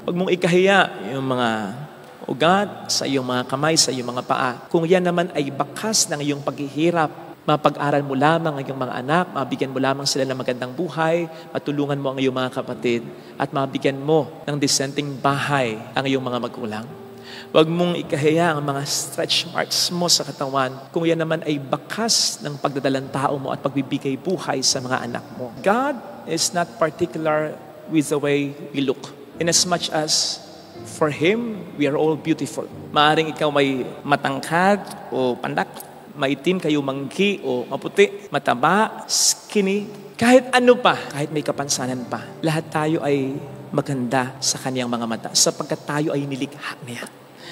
Huwag mong ikahiya yung mga ugat sa iyong mga kamay, sa iyong mga paa. Kung yan naman ay bakas ng iyong paghihirap, mapag-aral mo lamang ang iyong mga anak, mabigyan mo lamang sila ng magandang buhay, matulungan mo ang iyong mga kapatid, at mabigyan mo ng disenteng bahay ang iyong mga magulang. Huwag mong ikahiya ang mga stretch marks mo sa katawan kung yan naman ay bakas ng pagdadalang tao mo at pagbibigay buhay sa mga anak mo. God is not particular with the way we look. Inasmuch as for Him, we are all beautiful. Maaring ikaw may matangkad o pandak, maitim kayo mangki o maputi, mataba, skinny, kahit ano pa, kahit may kapansanan pa, lahat tayo ay maganda sa Kaniyang mga mata sapagkat tayo ay nilikha niya.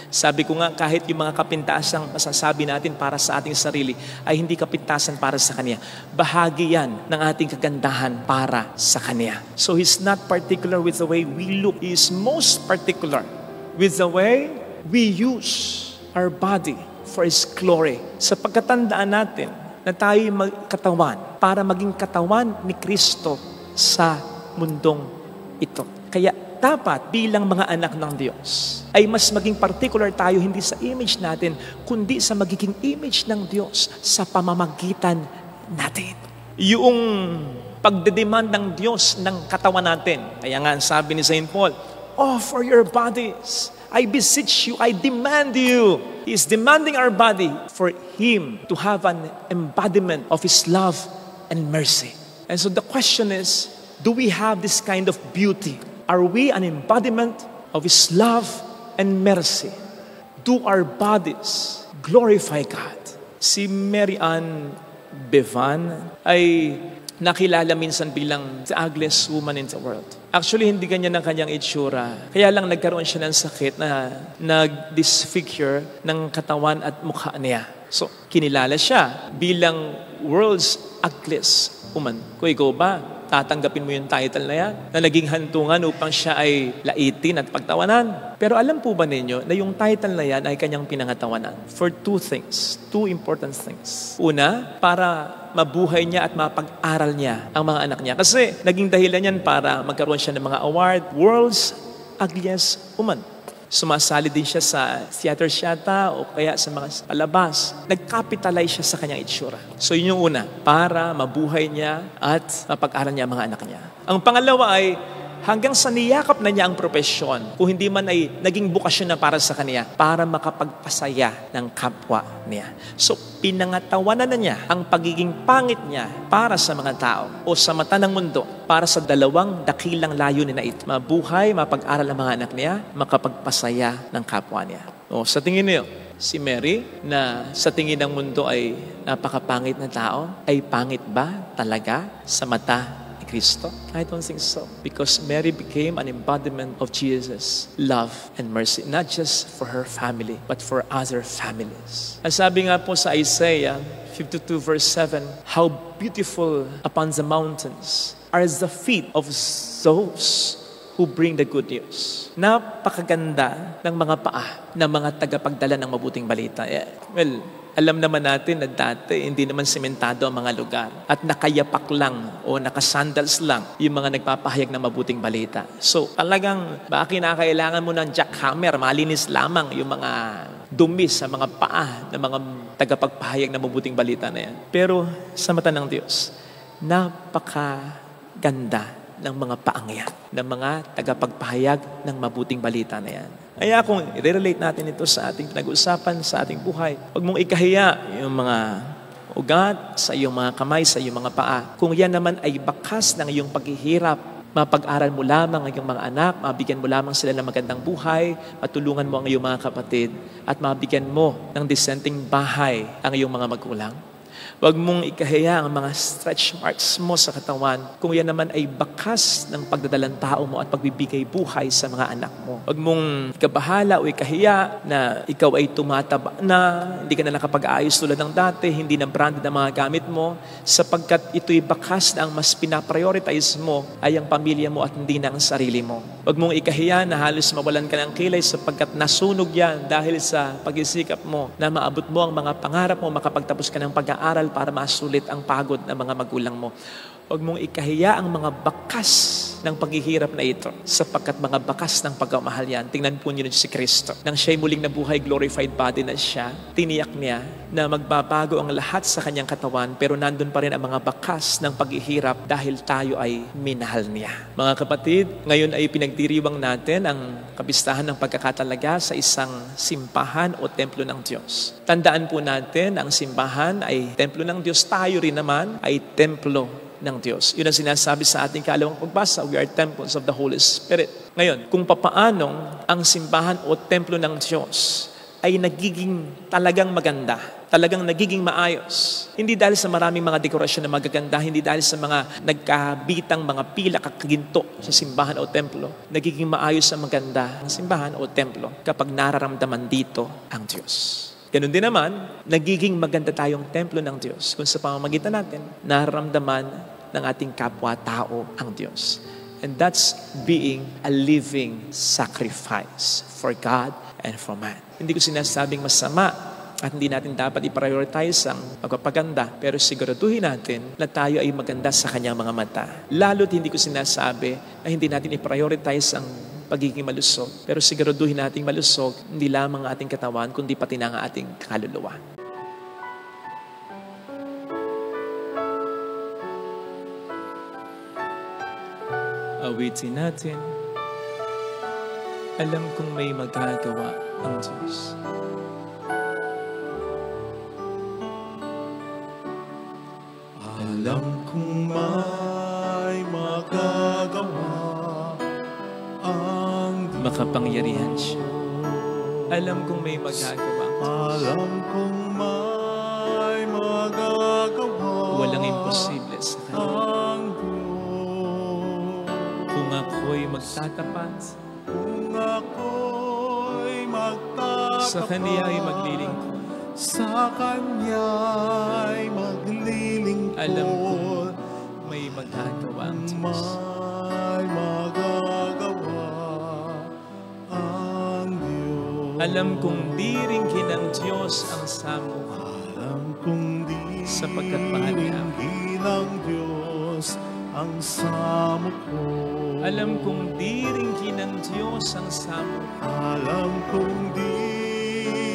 Sabi ko nga, kahit yung mga kapintasang masasabi natin para sa ating sarili ay hindi kapintasan para sa Kanya. Bahagi yan ng ating kagandahan para sa Kanya. So He's not particular with the way we look. He is most particular with the way we use our body for His glory. Sa pagkatandaan natin na tayo magkatawan para maging katawan ni Kristo sa mundong ito. Kaya dapat bilang mga anak ng Diyos ay mas maging particular tayo hindi sa image natin kundi sa magiging image ng Diyos sa pamamagitan natin. Yung pagdedemand ng Diyos ng katawan natin. Kaya nga sabi ni St. Paul, offer your bodies. I beseech you, I demand you. He is demanding our body for Him to have an embodiment of His love and mercy. And so the question is, do we have this kind of beauty? Are we an embodiment of His love and mercy? Do our bodies glorify God? Si Mary Ann Bevan ay nakilala minsan bilang the ugliest woman in the world. Actually, hindi ganyan ang kanyang itsura. Kaya lang nagkaroon siya ng sakit na nag-disfigure ng katawan at mukha niya. So, kinilala siya bilang world's ugliest woman. Kung ikaw ba, tatanggapin mo yung title na yan, na naging hantungan upang siya ay laitin at pagtawanan. Pero alam po ba ninyo na yung title na yan ay kanyang pinangatawanan? For two things, two important things. Una, para mabuhay niya at mapag-aral niya ang mga anak niya. Kasi naging dahilan yan para magkaroon siya ng mga award, World's Ugliest Woman. Sumasali din siya sa theater yata o kaya sa mga palabas. Nag-capitalize siya sa kanyang itsura. So yun yung una, para mabuhay niya at mapag-aral niya ang mga anak niya. Ang pangalawa ay hanggang sa niyakap na niya ang propesyon, kung hindi man ay naging bukasyon na para sa kanya, para makapagpasaya ng kapwa niya. So, pinangatawanan na niya ang pagiging pangit niya para sa mga tao o sa mata ng mundo para sa dalawang dakilang layunin na ito. Mabuhay, mapag-aral ang mga anak niya, makapagpasaya ng kapwa niya. O, sa tingin niyo, si Mary na sa tingin ng mundo ay napakapangit na tao, ay pangit ba talaga sa mata Kristo? I don't think so. Because Mary became an embodiment of Jesus' love and mercy, not just for her family, but for other families. Ang sabi nga po sa Isaiah 52 verse 7, how beautiful upon the mountains are the feet of those who bring the good news. Napakaganda ng mga paa ng mga tagapagdala ng mabuting balita. Alam naman natin na dati hindi naman sementado ang mga lugar at nakayapak lang o nakasandals lang yung mga nagpapahayag ng mabuting balita. So talagang baka kinakailangan mo ng jackhammer, malinis lamang yung mga dumi sa mga paa ng mga tagapagpahayag ng mabuting balita na yan. Pero sa mata ng Diyos, napakaganda ng mga paang yan, ng mga tagapagpahayag ng mabuting balita na yan. Kaya kung i-relate natin ito sa ating pinag-uusapan, sa ating buhay, huwag mong ikahiya yung mga ugat sa iyong mga kamay, sa iyong mga paa. Kung yan naman ay bakas ng iyong paghihirap, mapag-aral mo lamang ang iyong mga anak, mabigyan mo lamang sila ng magandang buhay, matulungan mo ang iyong mga kapatid, at mabigyan mo ng disenteng bahay ang iyong mga magulang. Huwag mong ikahiya ang mga stretch marks mo sa katawan kung yan naman ay bakas ng pagdadalang tao mo at pagbibigay buhay sa mga anak mo. Huwag mong ikabahala o ikahiya na ikaw ay tumataba na, hindi ka na nakapag-aayos tulad ng dati, hindi na branded ang mga gamit mo, sapagkat ito'y bakas na ang mas pinaprioritize mo ay ang pamilya mo at hindi na ang sarili mo. Huwag mong ikahiya na halos mawalan ka ng kilay sapagkat nasunog yan dahil sa pag-isikap mo na maabot mo ang mga pangarap mo, makapagtapos ka ng pag-aaral para masulit ang pagod ng mga magulang mo. Huwag mong ikahiya ang mga bakas ng paghihirap na ito sapagkat mga bakas ng pagmamahal yan. Tingnan po niyo si Kristo. Nang siya'y muling nabuhay, glorified body na siya, tiniyak niya na magbabago ang lahat sa kanyang katawan pero nandun pa rin ang mga bakas ng paghihirap dahil tayo ay minahal niya. Mga kapatid, ngayon ay pinagdiriwang natin ang kapistahan ng pagkakatalaga sa isang simbahan o templo ng Diyos. Tandaan po natin, ang simbahan ay templo ng Diyos. Tayo rin naman ay templo ng Diyos. Yun ang sinasabi sa ating kalawang pagbasa, we are temples of the Holy Spirit. Ngayon, kung papaanong ang simbahan o templo ng Diyos ay nagiging talagang maganda, talagang nagiging maayos. Hindi dahil sa maraming mga dekorasyon na magaganda, hindi dahil sa mga nagkabitang mga pila kakaginto sa simbahan o templo. Nagiging maayos ang maganda ang simbahan o templo kapag nararamdaman dito ang Diyos. Ganun din naman, nagiging maganda tayong templo ng Diyos kung sa pamamagitan natin, nararamdaman ng ating kapwa-tao ang Diyos. And that's being a living sacrifice for God and for man. Hindi ko sinasabing masama at hindi natin dapat i-prioritize ang pagpapaganda, pero siguraduhin natin na tayo ay maganda sa kanyang mga mata. Lalo't hindi ko sinasabi na hindi natin i-prioritize ang pagiging malusog. Pero siguraduhin nating malusog, hindi lamang ang ating katawan, kundi pati na ang ating kaluluwa. Awitin natin, alam kong may magagawa ang Diyos. Alam kong may magagawa ang Diyos. Makapangyarihan siya. Alam kong may magagawa ang Diyos. Alam kong may magagawa Walang imposible sa Kanya. ang Diyos. Kung ako'y magtatapat, Kung ako'y magtatapat sa Kanya ay maglilingkod. sa Kanya'y maglilingkod. Alam kong may magagawa ang Diyos. May magagawa ang Diyos. Alam kong di ringkin ng Diyos ang samuha. Alam kong di Sapagkat mahal niya ako. ringin ng Diyos ang samo ko. Alam kong di ringkin ng Diyos ang samuha. Alam kong di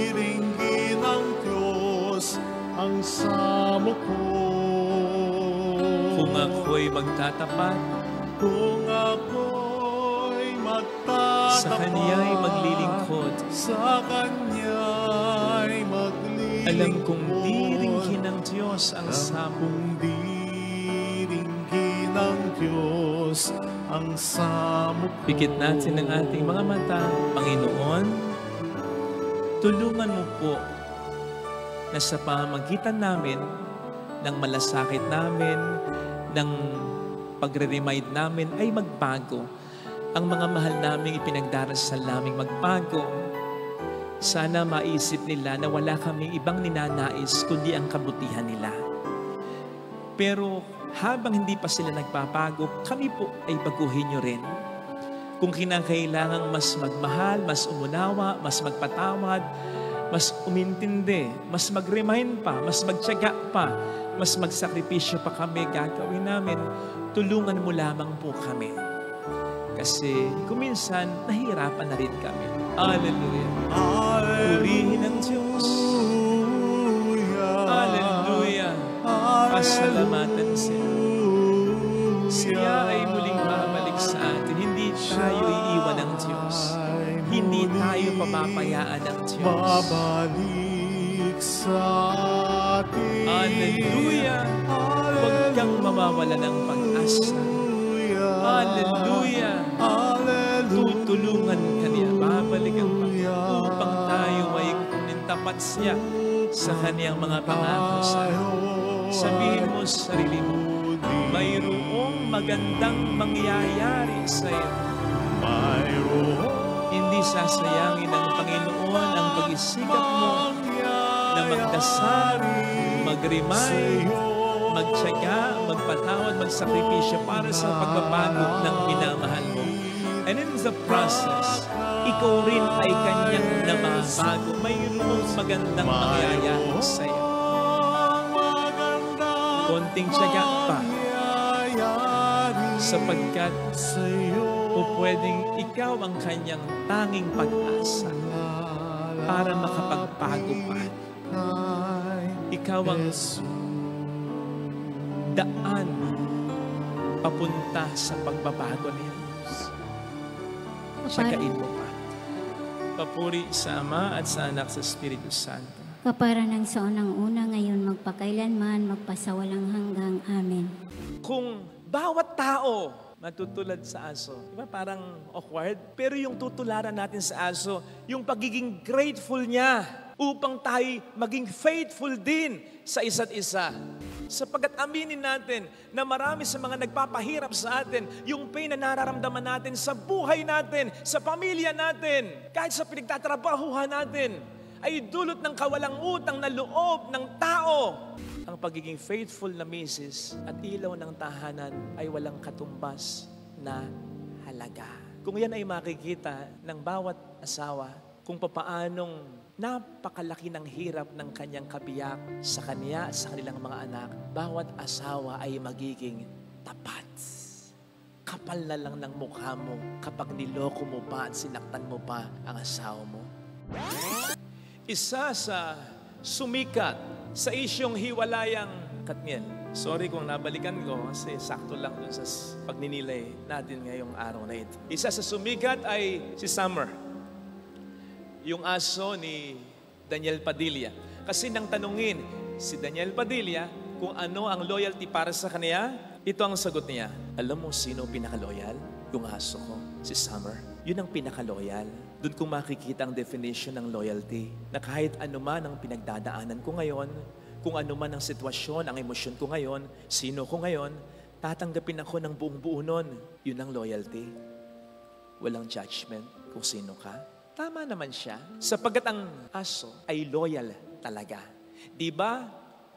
ringin ng Diyos ang samo ko. Kung ako'y magtatapat, Kung ako'y magtatapat sa Kanya'y maglilingkod. sa Kanya'y maglilingkod. Alam kong di ringkin ng Diyos ang Alam samuha. kong di ringin ng Diyos ang samo ko. Pikit natin ang ating mga mata. Panginoon, tulungan mo po na sa pamamagitan namin ng malasakit namin, ng pagre-remind namin ay magbago. Ang mga mahal naming ipinagdarasal naming magbago. Sana maisip nila na wala kaming ibang ninanais kundi ang kabutihan nila. Pero habang hindi pa sila nagbabago, kami po ay baguhin nyo rin. Kung kinakailangang mas magmahal, mas umunawa, mas magpatawad, mas umintindi, mas mag-remind pa, mas magtiyaga pa, mas magsakripisyo pa kami, gagawin namin. Tulungan mo lamang po kami. Kasi kuminsan, nahihirapan na rin kami. Hallelujah. Purihin ang Diyos. Hallelujah. Pasalamatan siya. Siya ay muling babalik sa atin. Hindi tayo iiwan ng Diyos. Hindi tayo papapayaan ng Diyos. Babalik sa atin. Hallelujah. Huwag kang mawawala ng pag-asa. Hallelujah. Tutulungan ka niya. Babalik ang Panginoon upang tayo ay kunin tapat siya sa kaniyang mga pangako sa atin. Sabihin mo sa sarili mo, mayroong magandang mangyayari sa iyo. Hindi sasayangin ng Panginoon ang pag-isikap mo na magdasal, mag-remind, magtiyaga, magpatawad, magsakripisyo para sa pagbabago ng minamahal mo. And in the process, ikaw rin ay kanyang namabago. Mayroong magandang mangyayari sa iyo. Konting tiyaga pa. sapagkat sa'yo o pwedeng ikaw ang kanyang tanging pag-asa para makapagbago pa. Ikaw ang daan papunta sa pagbabago niya. Siyagain mo pa. Papuri sa Ama at sa Anak sa Espiritu Santo. Kapara ng sa unang-una, ngayon magpakailanman, magpasawalang hanggang. Amen. Kung bawat tao matutulad sa aso, di ba parang awkward? Pero yung tutularan natin sa aso, yung pagiging grateful niya upang tayo maging faithful din sa isa't isa. Sapagkat aminin natin na marami sa mga nagpapahirap sa atin, yung pain na nararamdaman natin sa buhay natin, sa pamilya natin, kahit sa pinagtatrabahuhan natin, ay dulot ng kawalang utang na loob ng tao. Ang pagiging faithful na misis at ilaw ng tahanan ay walang katumbas na halaga. Kung yan ay makikita ng bawat asawa, kung papaanong napakalaki ng hirap ng kanyang kabiyak sa kanya at sa kanilang mga anak, bawat asawa ay magiging tapat. Kapal na lang ng mukha mo kapag niloko mo pa at sinaktan mo pa ang asawa mo. Isa sa sumikat sa isyong hiwalayang Katniel. Sorry kung nabalikan ko kasi sakto lang dun sa pagninilay natin ngayong araw na ito. Isa sa sumikat ay si Summer, yung aso ni Daniel Padilla. Kasi nang tanungin si Daniel Padilla kung ano ang loyalty para sa kanya, ito ang sagot niya. Alam mo sino pinaka-loyal? Yung aso ko, si Summer. Yun ang pinaka-loyal. Doon ko makikita ang definition ng loyalty. Na kahit anuman ang pinagdadaanan ko ngayon, kung anuman ang sitwasyon, ang emosyon ko ngayon, sino ko ngayon, tatanggapin ako ng buong buo nun. Yun ang loyalty. Walang judgment kung sino ka. Tama naman siya. Sapagkat ang aso ay loyal talaga. Di ba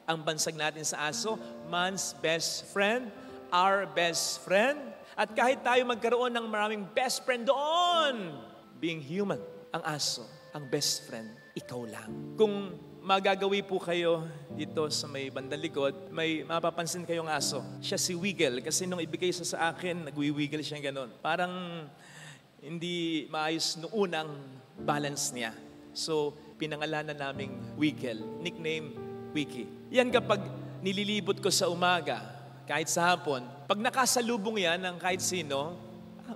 ang bansag natin sa aso, man's best friend, our best friend. At kahit tayo magkaroon ng maraming best friend doon, being human, ang aso, ang best friend, ikaw lang. Kung magagawi po kayo dito sa may bandang likod, may mapapansin kayong aso. Siya si Wiggle, kasi nung ibigay siya sa akin, nagwi-wiggle siya ganon. Parang hindi maayos noong unang balance niya. So, pinangalanan naming Wiggle, nickname Wiki. Yan kapag nililibot ko sa umaga, kahit sa hapon, pag nakasalubong yan ng kahit sino,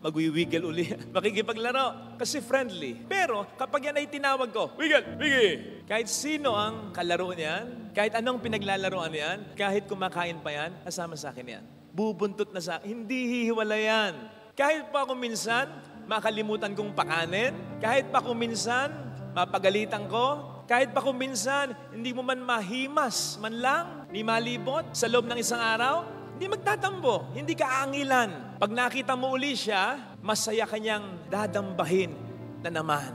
magwi-wiggle uli. Makikipaglaro. Kasi friendly. Pero kapag yan ay tinawag ko, wiggle, wiggle. Kahit sino ang kalaro niyan, kahit anong pinaglalaroan yan, kahit kumakain pa yan, kasama sa akin yan. Bubuntot na sa akin. Hindi hihiwala yan. Kahit pa kung minsan, makalimutan kong pakanin. Kahit pa kung minsan, mapagalitan ko. Kahit pa kung minsan, hindi mo man mahimas, man lang, ni malibot sa loob ng isang araw, hindi magtatambo, hindi ka aangilan. Pag nakita mo uli siya, masaya kanyang dadambahin na naman.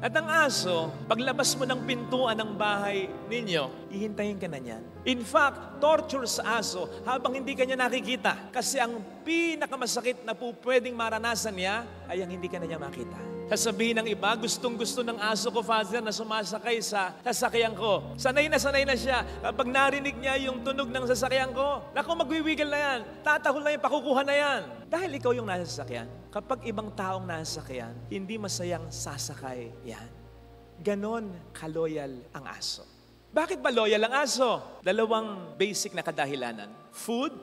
At ang aso, paglabas mo ng pintuan ng bahay ninyo, ihintayin ka na niyan. In fact, torture sa aso habang hindi ka niya nakikita. Kasi ang pinakamasakit na po pwedeng maranasan niya ay ang hindi ka na niya makita. Sasabihin ng iba, gustong-gusto ng aso ko, Father, na sumasakay sa sasakyan ko. Sanay na siya. Kapag narinig niya yung tunog ng sasakyan ko, naku, magwiwigil na yan. Tatahol na yan, pakukuha na yan. Dahil ikaw yung nasa sasakyan. Kapag ibang taong nasa sasakyan, hindi masayang sasakay yan. Ganon kaloyal ang aso. Bakit ba loyal ang aso? Dalawang basic na kadahilanan. Food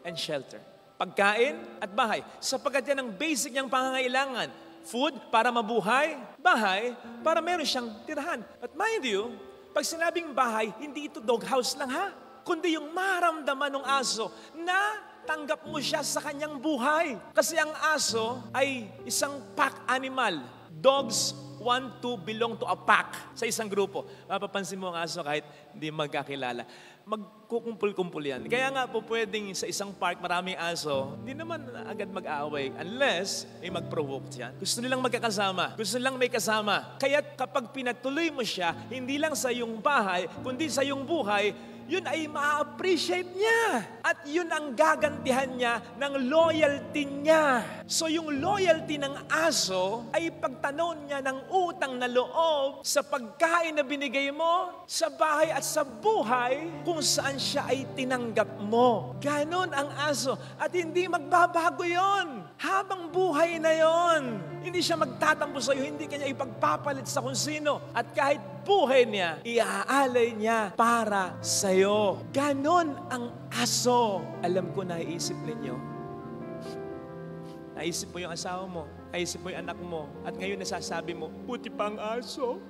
and shelter. Pagkain at bahay. Sapagkat yan ang basic niyang pangangailangan. Food para mabuhay, bahay para meron siyang tirahan. At mind you, pag sinabing bahay, hindi ito doghouse lang ha, kundi yung maramdaman ng aso na tanggap mo siya sa kanyang buhay. Kasi ang aso ay isang pack animal. Dogs want to belong to a pack sa isang grupo. Mapapansin mo ang aso kahit hindi magkakilala. Magkukumpul-kumpul yan. Kaya nga po pwedeng sa isang park maraming aso, hindi naman agad mag-aaway unless may mag-provoke yan. Gusto nilang magkakasama. Gusto nilang may kasama. Kaya kapag pinatuloy mo siya, hindi lang sa iyong bahay, kundi sa iyong buhay, yun ay ma-appreciate niya. At yun ang gagantihan niya ng loyalty niya. So yung loyalty ng aso ay pagtanaw niya ng utang na loob sa pagkain na binigay mo, sa bahay at sa buhay kung saan siya ay tinanggap mo. Ganon ang aso. At hindi magbabago yon. Habang buhay na yon. Hindi siya magtatampo sa iyo, hindi kanya ipagpapalit sa kung sino. At kahit buhay niya, iaalay niya para sa iyo. Ganon ang aso. Alam ko, naiisip ninyo. Naisip mo yung asawa mo, naisip mo yung anak mo, at ngayon nasasabi mo, buti pa ang aso.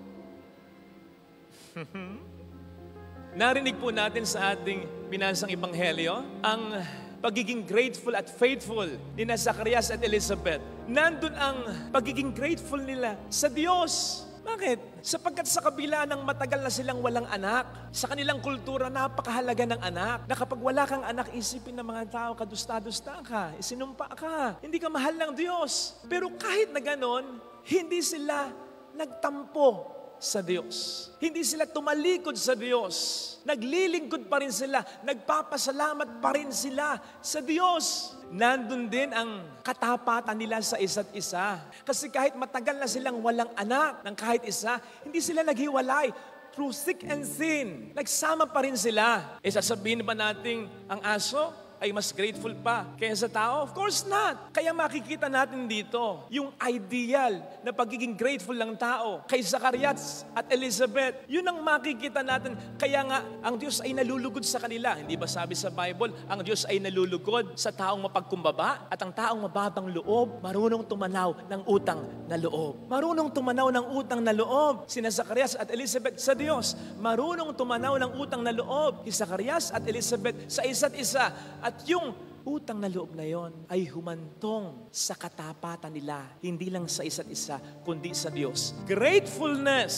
Narinig po natin sa ating binasang ebanghelyo, ang pagiging grateful at faithful ni Zacarias at Elizabeth. Nandun ang pagiging grateful nila sa Diyos. Bakit? Sapagkat sa kabila ng matagal na silang walang anak, sa kanilang kultura, napakahalaga ng anak. Na kapag wala kang anak, isipin ng mga tao, kadusta-dusta ka, isinumpa ka, hindi ka mahal ng Diyos. Pero kahit na ganon, hindi sila nagtampo sa Diyos. Hindi sila tumalikod sa Diyos. Naglilingkod pa rin sila. Nagpapasalamat pa rin sila sa Diyos. Nandun din ang katapatan nila sa isa't isa. Kasi kahit matagal na silang walang anak ng kahit isa, hindi sila naghiwalay. Through thick and thin, nagsama pa rin sila. Sasabihin ba natin ang aso ay mas grateful pa kaysa sa tao? Of course not. Kaya makikita natin dito yung ideal na pagiging grateful ng tao kay Zacarias at Elizabeth. Yun ang makikita natin. Kaya nga, ang Diyos ay nalulugod sa kanila. Hindi ba sabi sa Bible, ang Diyos ay nalulugod sa taong mapagkumbaba at ang taong mababang loob, marunong tumanaw ng utang na loob. Marunong tumanaw ng utang na loob. Sina Zacarias at Elizabeth sa Diyos. Marunong tumanaw ng utang na loob. Si Zacarias at Elizabeth sa isa't isa. At yung utang na loob na yon ay humantong sa katapatan nila, hindi lang sa isa't isa, kundi sa Diyos. Gratefulness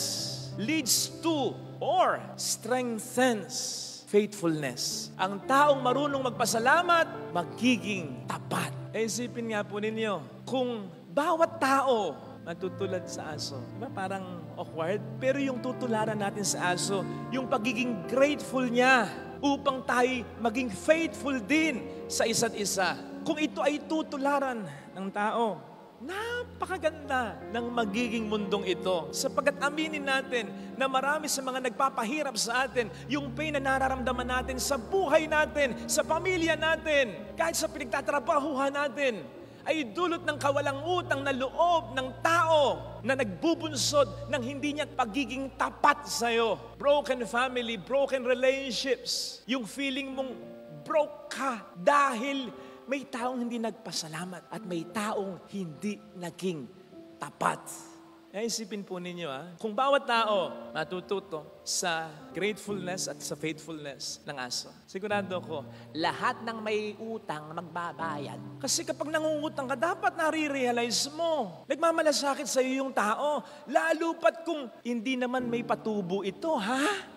leads to or strengthens faithfulness. Ang taong marunong magpasalamat, magiging tapat. Isipin nga po ninyo, kung bawat tao matutulad sa aso. Diba? Parang awkward. Pero yung tutularan natin sa aso, yung pagiging grateful niya upang tayo maging faithful din sa isa't isa. Kung ito ay tutularan ng tao, napakaganda ng magiging mundong ito. Sapagkat aminin natin na marami sa mga nagpapahirap sa atin, yung pain na nararamdaman natin sa buhay natin, sa pamilya natin, kahit sa pinagtatrabahuhan natin, ay dulot ng kawalang utang na loob ng tao na nagbubunsod ng hindi niya pagiging tapat sa'yo. Broken family, broken relationships. Yung feeling mong broke ka dahil may taong hindi nagpasalamat at may taong hindi naging tapat. Isipin po ninyo, kung bawat tao matututo sa gratefulness at sa faithfulness ng aso, sigurado ko, lahat ng may utang magbabayad. Kasi kapag nangungutang ka, dapat nare-realize mo, nagmamalasakit sa iyo yung tao, lalo pat kung hindi naman may patubo ito,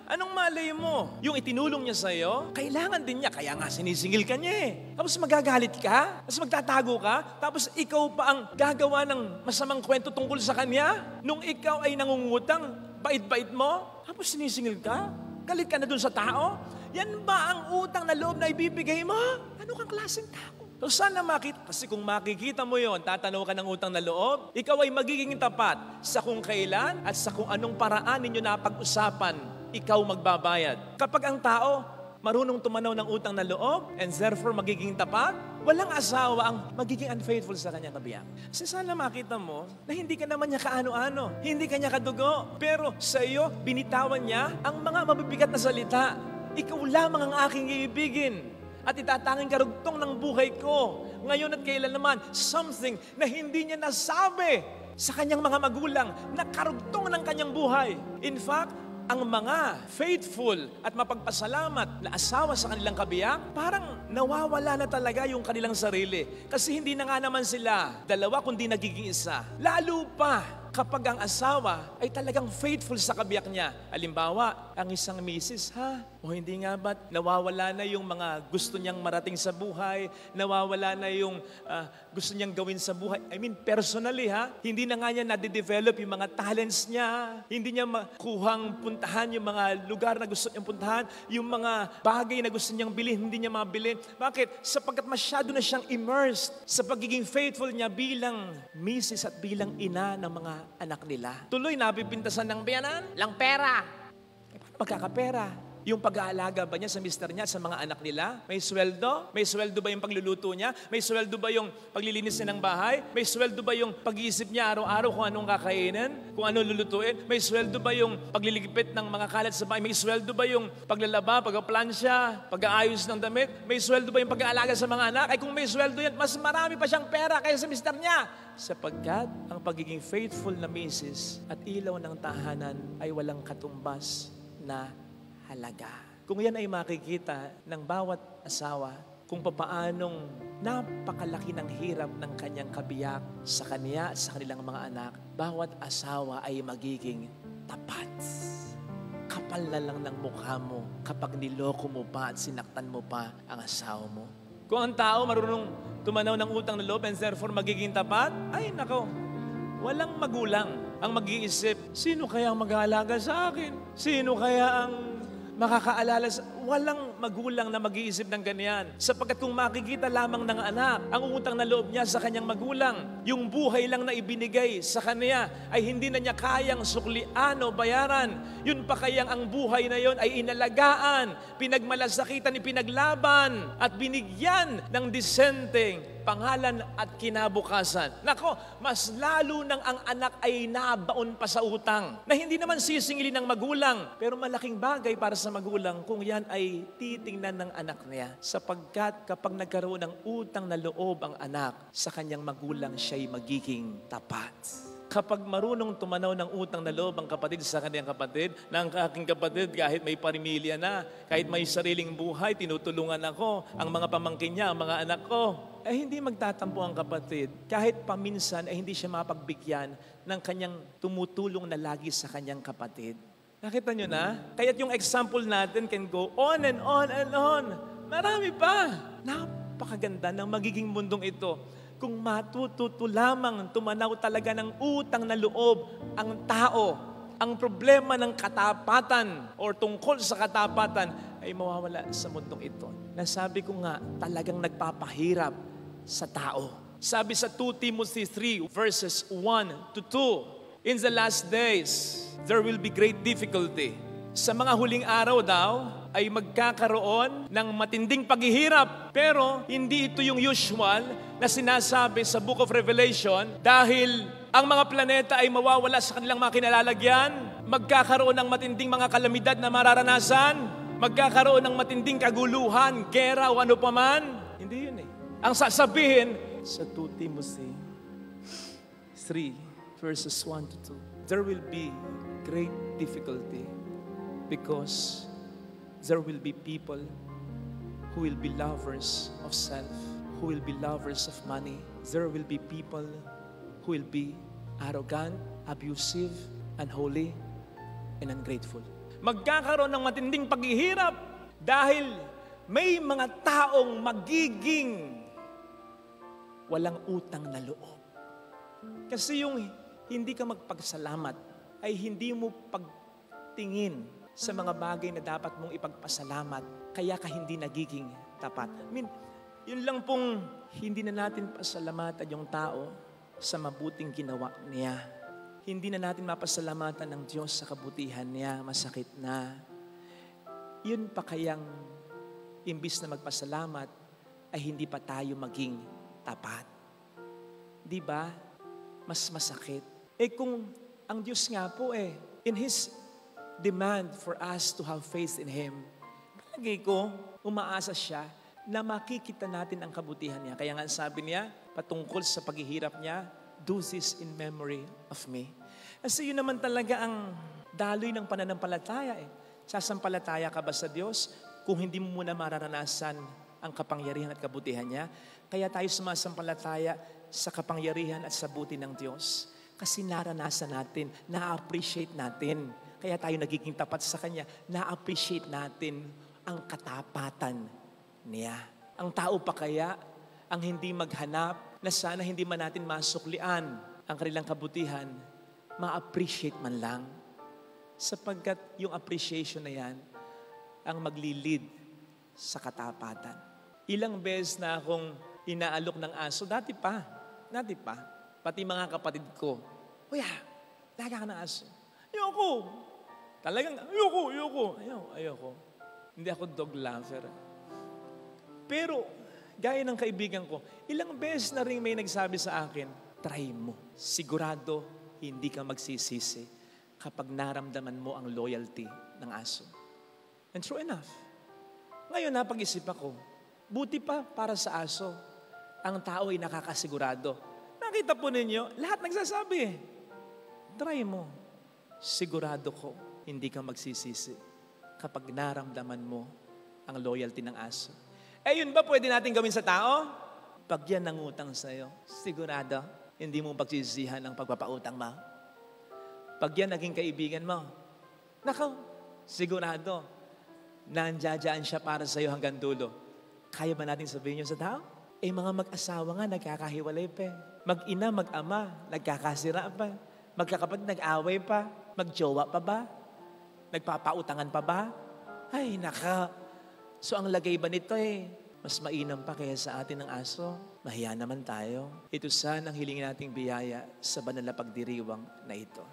Anong malay mo? Yung itinulong niya sa iyo, kailangan din niya, kaya nga sinisingil ka niya Tapos magagalit ka, tapos magtatago ka, tapos ikaw pa ang gagawa ng masamang kwento tungkol sa kanya. Nung ikaw ay nangungutang, bait-bait mo, tapos sinisingil ka, galit ka na dun sa tao. Yan ba ang utang na loob na ibibigay mo? Ano kang klaseng tao? So sana makita, kasi kung makikita mo yon, tatanaw ka ng utang na loob, ikaw ay magiging tapat sa kung kailan at sa kung anong paraan ninyo napag-usapan, ikaw magbabayad. Kapag ang tao marunong tumanaw ng utang na loob and therefore magiging tapat, walang asawa ang magiging unfaithful sa kanyang kabiyak. Kasi sana makita mo na hindi ka naman niya kaano-ano, hindi ka niya kadugo, pero sa iyo, binitawan niya ang mga mabibigat na salita. Ikaw lamang ang aking iibigin at itatanging karugtong ng buhay ko. Ngayon at kailan naman, something na hindi niya nasabi sa kanyang mga magulang na karugtong ng kanyang buhay. In fact, ang mga faithful at mapagpasalamat na asawa sa kanilang kabiyak, parang nawawala na talaga yung kanilang sarili. Kasi hindi na nga naman sila dalawa kundi nagiging isa. Lalo pa kapag ang asawa ay talagang faithful sa kabiyak niya. Halimbawa, ang isang misis, o hindi nga ba't nawawala na yung mga gusto niyang marating sa buhay, nawawala na yung gusto niyang gawin sa buhay. I mean, personally hindi na nga niya nade-develop yung mga talents niya, hindi niya makuhang puntahan yung mga lugar na gusto niyang puntahan, yung mga bagay na gusto niyang bilhin, hindi niya mabilin. Bakit? Sapagkat masyado na siyang immersed sa pagiging faithful niya bilang misis at bilang ina ng mga anak nila. Tuloy, napipintasan ng biyanan, lang pera. Pagkakapera. Yung pag-aalaga ba niya sa mister niya, sa mga anak nila? May sweldo? May sweldo ba yung pagluluto niya? May sweldo ba yung paglilinis niya ng bahay? May sweldo ba yung pag-iisip niya araw-araw kung anong kakainin? Kung anong lulutuin? May sweldo ba yung pagliligpit ng mga kalat sa bahay? May sweldo ba yung paglalaba, pag-plansya, pag-aayos ng damit? May sweldo ba yung pag-aalaga sa mga anak? Ay kung may sweldo yan, mas marami pa siyang pera kaysa sa mister niya. Sapagkat ang pagiging faithful na misis at ilaw ng tahanan ay walang katumbas na halaga. Kung yan ay makikita ng bawat asawa, kung papaanong napakalaki ng hirap ng kanyang kabiyak sa kanya at sa kanilang mga anak, bawat asawa ay magiging tapat. Kapal na lang ng mukha mo kapag niloko mo pa at sinaktan mo pa ang asawa mo. Kung ang tao marunong tumanaw ng utang na loob and therefore magiging tapat, ay nako, walang magulang ang mag-iisip, sino kaya ang mag-aalaga sa akin? Sino kaya ang makakaalala walang magulang na mag-iisip ng ganyan. Sapagkat kung makikita lamang ng anak ang utang na loob niya sa kanyang magulang, yung buhay lang na ibinigay sa kanya ay hindi na niya kayang suklian o bayaran. Yun pa kayang ang buhay na yon ay inalagaan, pinagmalasakitan, ipinaglaban at binigyan ng disenteng pangalan at kinabukasan. Nako, mas lalo nang ang anak ay nabaon pa sa utang na hindi naman sisingilin ng magulang. Pero malaking bagay para sa magulang kung yan ay titingnan ng anak niya. Sapagkat kapag nagkaroon ng utang na loob ang anak, sa kanyang magulang siya'y magiging tapat. Kapag marunong tumanaw ng utang na loob ang kapatid sa kanyang kapatid, na ang aking kapatid kahit may parimilya na, kahit may sariling buhay, tinutulungan ako, ang mga pamangkin niya, ang mga anak ko, hindi magtatampo ang kapatid. Kahit paminsan ay hindi siya mapagbigyan ng kanyang tumutulong na lagi sa kanyang kapatid. Nakita nyo na? Kaya't yung example natin can go on and on and on. Marami pa. Napakaganda ng magiging mundong ito. Kung matututo lamang tumanaw talaga ng utang na loob ang tao, ang problema ng katapatan or tungkol sa katapatan ay mawawala sa mundong ito. Nasabi ko nga, talagang nagpapahirap sa tao. Sabi sa 2 Timothy 3 verses 1 to 2, in the last days, there will be great difficulty. Sa mga huling araw daw, ay magkakaroon ng matinding paghihirap. Pero hindi ito yung usual na sinasabi sa Book of Revelation dahil ang mga planeta ay mawawala sa kanilang mga kinalalagyan, magkakaroon ng matinding mga kalamidad na mararanasan, magkakaroon ng matinding kaguluhan, gera o ano paman. Hindi yun eh. Ang sasabihin sa 2 Timothy 3 verses 1 to 2, there will be great difficulty because there will be people who will be lovers of self, who will be lovers of money. There will be people who will be arrogant, abusive, unholy, and ungrateful. Magkakaroon ng matinding paghihirap dahil may mga taong magiging walang utang na loob. Kasi yung hindi ka magpagsalamat ay hindi mo pagtingin sa mga bagay na dapat mong ipagpasalamat, kaya ka hindi nagiging tapat. Yun lang pong hindi na natin pasalamatan yung tao sa mabuting ginawa niya. Hindi na natin mapasalamatan ng Diyos sa kabutihan niya, masakit na. Yun pa kayang imbis na magpasalamat ay hindi pa tayo maging tapat. Di ba? Mas masakit. Kung ang Diyos nga po in His demand for us to have faith in Him, palagi ko, umaasa siya na makikita natin ang kabutihan niya. Kaya nga sabi niya, patungkol sa paghihirap niya, do this in memory of me. Kasi yun naman talaga ang daloy ng pananampalataya. Sasampalataya ka ba sa Diyos kung hindi mo muna mararanasan ang kapangyarihan at kabutihan niya? Kaya tayo sumasampalataya sa kapangyarihan at sa buti ng Diyos. Kasi naranasan natin, na-appreciate natin. Kaya tayo nagiging tapat sa Kanya, na-appreciate natin ang katapatan niya. Ang tao pa kaya ang hindi maghanap na sana hindi man natin masuklian ang kanilang kabutihan, ma-appreciate man lang. Sapagkat yung appreciation na yan ang maglilid sa katapatan. Ilang beses na akong inaalok ng aso, dati pa, pati mga kapatid ko, Kuya, laga ka ng aso. Ayoko. Talagang, ayoko. Hindi ako dog lover. Pero, gaya ng kaibigan ko, ilang beses na rin may nagsabi sa akin, try mo. Sigurado, hindi ka magsisisi kapag naramdaman mo ang loyalty ng aso. And true enough. Ngayon, napag-isip ako, buti pa para sa aso, ang tao ay nakakasigurado. Nakita po ninyo, lahat nagsasabi. Try mo. Sigurado ko, hindi ka magsisisi kapag naramdaman mo ang loyalty ng aso. Eh yun ba pwede natin gawin sa tao? Pag yan nangutang sa'yo, sigurado, hindi mo pagsisisihan ang pagpapautang mo. Pag yan naging kaibigan mo, nakaw, sigurado, nandiyan siya para sa'yo hanggang dulo. Kaya ba natin sabihin yun sa tao? Eh mga mag-asawa nga, nagkakahiwalay pa. Mag-ina, mag-ama, nagkakasira pa. Magkakapatid, nag-away pa. Mag-jowa pa ba? Nagpapautangan pa ba? Ay, naka. So ang lagay ba nito mas mainam pa kaya sa atin ng aso? Mahiya naman tayo. Ito sana ang hilingin nating biyaya sa banal na pagdiriwang na ito.